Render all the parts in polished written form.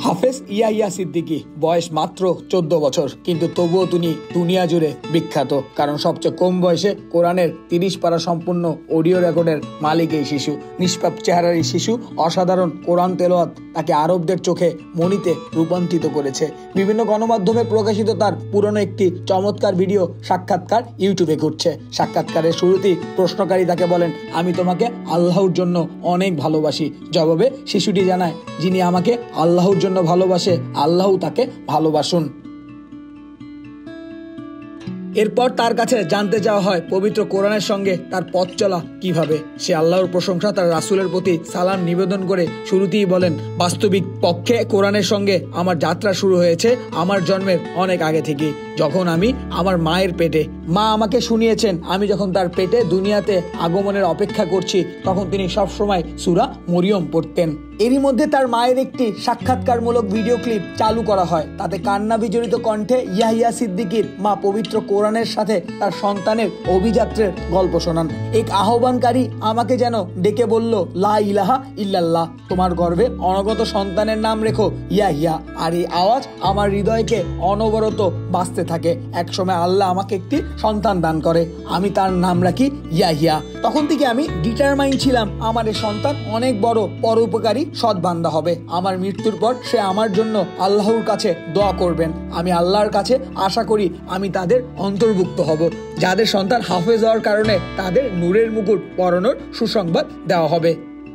হাফেজ ইয়াহিয়া সিদ্দিকী বয়স মাত্র 14 বছর, কিন্তু তবুও তিনি দুনিয়া জুড়ে বিখ্যাত, কারণ সবচেয়ে কম বয়সে কোরআনের 30 পারা সম্পূর্ণ অডিও রেকর্ডের মালিক এই শিশু। নিষ্পাপ চেহারার এই শিশু অসাধারণ কোরআন তেলাওয়াত তাকে আরবদের চোখে মণিতে রূপান্তরিত করেছে। বিভিন্ন গণমাধ্যমে প্রকাশিত তার পুরনো একটি চমৎকার ভিডিও সাক্ষাৎকার ইউটিউবে ঘুরছে। সাক্ষাৎকারের শুরুতেই প্রশ্নকারী তাকে বলেন, আমি তোমাকে আল্লাহর জন্য অনেক ভালোবাসি। জবাবে শিশুটি জানায়, যিনি আমাকে আল্লাহর জন্য ভালোবাসে, আল্লাহ তাকে ভালোবাসুন। এরপর তার কাছে জানতে চাওয়া হয় পবিত্র কোরআনের সঙ্গে তার পথ চলা কিভাবে। সে আল্লাহর প্রশংসা তার রাসূলের প্রতি সালাম নিবেদন করে শুরুতেই বলেন, বাস্তবিক পক্ষে কোরআনের সঙ্গে আমার যাত্রা শুরু হয়েছে আমার জন্মের অনেক আগে থেকে, যখন আমি আমার মায়ের পেটে। মা আমাকে শুনিয়েছেন, আমি যখন তার পেটে দুনিয়াতে আগমনের অপেক্ষা করছি তখন তিনি সবসময় সূরা মরিয়ম পড়তেন। এরই মধ্যে তার মায়ের একটি সাক্ষাৎকারমূলক ভিডিও ক্লিপ চালু করা হয়। তাতে কান্না বিজড়িত কণ্ঠে ইয়াহিয়া সিদ্দিকীর মা পবিত্র কোরআনের সাথে তার সন্তানের অভিযাত্রের গল্প শোনান। এক আহ্বানকারী আমাকে যেন ডেকে বলল, লা ইলাহা ইল্লাল্লাহ, তোমার গর্ভে অনগত সন্তানের নাম রেখো ইয়াহিয়া। আর এই আওয়াজ আমার হৃদয়কে অনবরত বাজতে থাকে। একসময় আল্লাহ আমাকে একটি সন্তান দান করে, আমি তার নাম রাখি ইয়াহিয়া। তখন থেকে আমি ডিটারমাইন ছিলাম আমার এই সন্তান অনেক বড় পরোপকারী সৎ বান্দা হবে। আমার মৃত্যুর পর সে আমার জন্য আল্লাহর কাছে দোয়া করবেন। আমি আল্লাহর কাছে আশা করি আমি তাদের অন্তর্ভুক্ত হব, যাদের সন্তান হাফেজ হওয়ার কারণে তাদের নূরের মুকুট পরানোর সুসংবাদ দেওয়া হবে।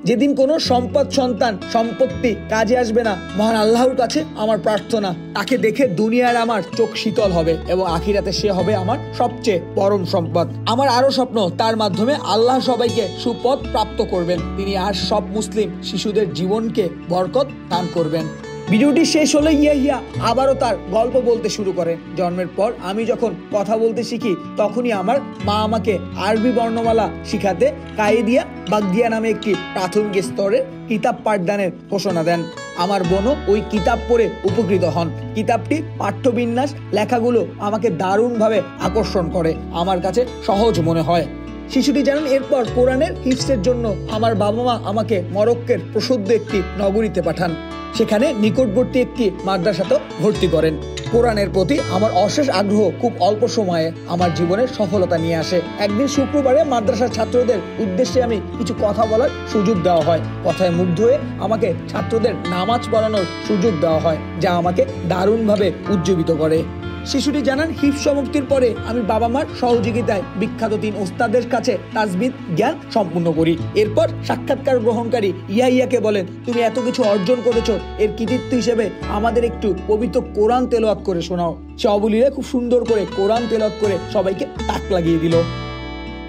যেদিন কোনো সন্তান সম্পত্তি কাজে আসবে না, মহান আল্লাহর কাছে আমার প্রার্থনা, তাকে দেখে দুনিয়ার আমার চোখ শীতল হবে এবং আখিরাতে সে হবে আমার সবচেয়ে পরম সম্পদ। আমার আরো স্বপ্ন, তার মাধ্যমে আল্লাহ সবাইকে সুপথ প্রাপ্ত করবেন। তিনি আর সব মুসলিম শিশুদের জীবনকে বরকত দান করবেন। ভিডিওটি শেষ হলে ইয়াহিয়া আবারও তার গল্প বলতে শুরু করেন। জন্মের পর আমি যখন কথা বলতে শিখি তখনই আমার মা আমাকে আরবি বর্ণমালা শিখাতে কায়েদিয়া বাগদিয়া নামে একটি প্রাথমিক স্তরের কিতাব পাঠদানের ঘোষণা দেন। আমার বোনও ওই কিতাব পড়ে উপকৃত হন। কিতাবটি পাঠ্যবিন্যাস লেখাগুলো আমাকে দারুণভাবে আকর্ষণ করে, আমার কাছে সহজ মনে হয়। শিশুটি জানান, এরপর কোরআনের হিফজের জন্য আমার বাবা মা আমাকে মরক্কোর প্রসিদ্ধ একটি নগরীতে পাঠান। সেখানে নিকটবর্তী একটি মাদ্রাসাতেও ভর্তি করেন। কোরআনের প্রতি আমার অশেষ আগ্রহ খুব অল্প সময়ে আমার জীবনের সফলতা নিয়ে আসে। একদিন শুক্রবারে মাদ্রাসার ছাত্রদের উদ্দেশ্যে আমি কিছু কথা বলার সুযোগ দেওয়া হয়। কথায় মুগ্ধ হয়ে আমাকে ছাত্রদের নামাজ পড়ানোর সুযোগ দেওয়া হয়, যা আমাকে দারুণভাবে উজ্জীবিত করে। শিশুটি জানান, হিফজ সমাপ্তির পরে আমি বাবা মার সহযোগিতায় বিখ্যাত 3 ওস্তাদের কাছে তাজবিদ জ্ঞান সম্পূর্ণ করি। এরপর সাক্ষাৎকার গ্রহণকারী ইয়াহিয়াকে বলেন, তুমি এত কিছু অর্জন করেছো, এর কৃতিত্ব হিসেবে আমাদের একটু পবিত্র কোরআন তেলাওয়াত করে শোনাও। সে অবলীলায় খুব সুন্দর করে কোরআন তেলাওয়াত করে সবাইকে তাক লাগিয়ে দিল।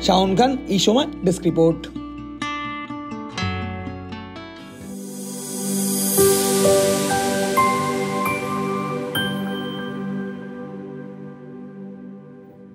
শাওন খান, এই সময় ডেস্ক রিপোর্ট।